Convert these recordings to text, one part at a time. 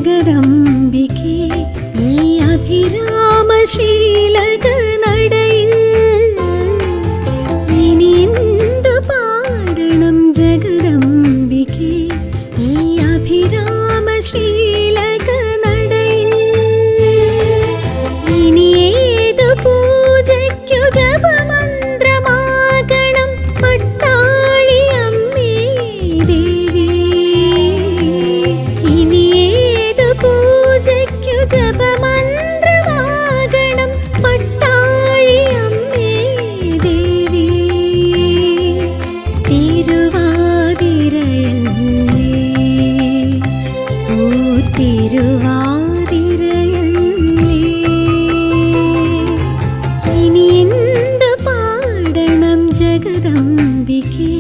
ജഗദംബികേ ഈ അഭിരാമശീലക നടയിൽ ഇനി എന്തു പാടണം ജഗദംബികേ ഈ അഭിരാമശീലക നടയിൽ ഇനി ഏതു പൂജയ്ക്കു ജപമന്ത്രമാകണം പട്ടാഴി അമ്മേ ദേവി ഇനി ഏതു പൂജയ്ക്കു ജപമന്ത്രമാകണം പട്ടാഴി അമ്മേ ദേവി തിരുവാതിരയല്ലേ ഓ തിരുവാതിരയല്ലേ ഇനി എന്തു പാടണം ജഗദംബികേ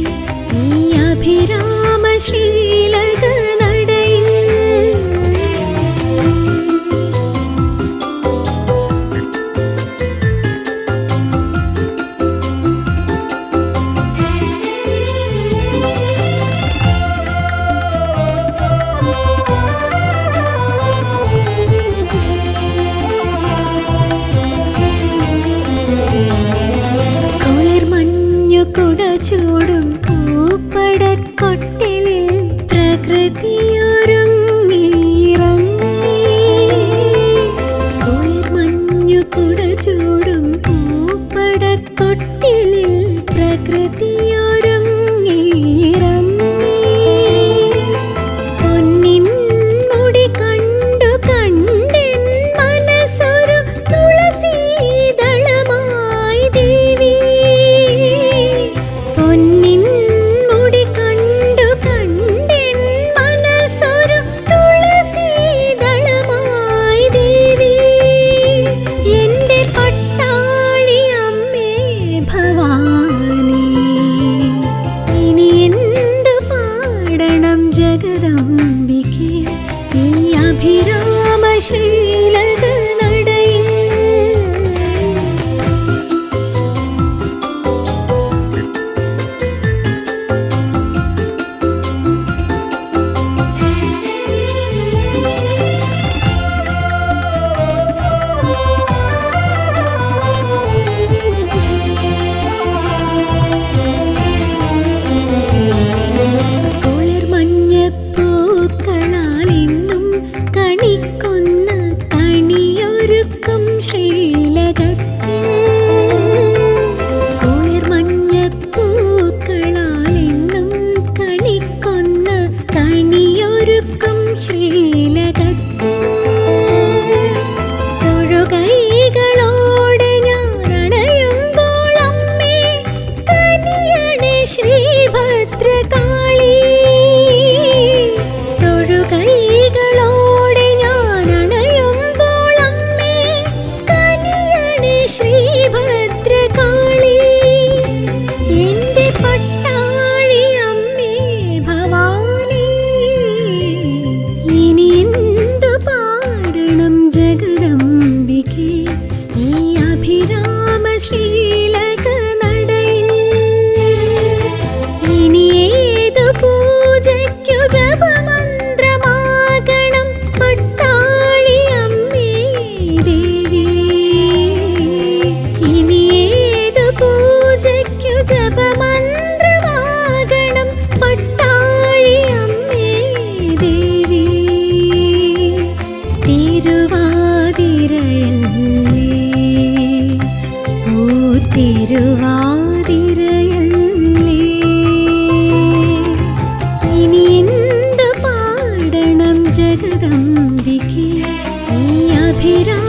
ഈ അഭിരാമശീലക നടയിൽ കുളിർമഞ്ഞു കുട ചൂടും പൂപ്പടക്കൊട്ടിലിൽ പ്രകൃതിയൊരുങ്ങിയിറങ്ങി കുളിർമഞ്ഞു കുട ചൂടും പൂപ്പടക്കൊട്ടിലിൽ പ്രകൃതിയൊരുങ്ങിയിറങ്ങി പൊന്നിൻ മുടി കണ്ടു കണ്ടെൻ മനസ്സൊരു തുളസീദളമായി ദേവി പൊന്നിൻ മുടി കണ്ടു കണ്ടെൻ മനസ്സൊരു തുളസീദളമായി ദേവി എന്റെ പട്ടാളി അമ്മേ ഭവാനി ഇനി എന്തു പാടണം ജഗദംബികേ ഈ അഭിരാമശീലക നടയിൽ കുളിർമഞ്ഞപ്പൂക്കളാൽ എന്നും കണിക്കൊന്ന കണിയൊരുക്കും ശ്രീലകത്തിൽ കുളിർമഞ്ഞപ്പൂക്കളാൽ എന്നും കണിക്കൊന്ന കണിയൊരുക്കും ശ്രീലകത്തിൽ തൊഴുകൈകളോടെ ഞാൻ അണയുമ്പോൾ അമ്മേ കനിയണേ ശ്രീഭദ്രകാളി തൊഴുകൈകളോടെ ഞാൻ അണയുമ്പോൾ അമ്മേ കനിയണേ ശ്രീഭദ്രകാളി എന്റെ പട്ടാഴി അമ്മേ ഭവാനി ഇനി എന്തു പാടണം ജഗദംബികേ ഈ അഭിരാമശീലക നടയിൽ ഇനി ഏതു പൂജയ്ക്കു ജപമന്ത്രമാകണം പട്ടാഴി അമ്മേ ദേവി ഇനി ഏതു പൂജയ്ക്കു ജപമന്ത്രമാകണം പട്ടാഴി അമ്മേ ദേവി തിരുവാതിരയല്ലേ ഓ തിരുവാതിരയല്ലേ ഇനി എന്തു പാടണം ജഗദംബികേ ഈ അഭിരാമ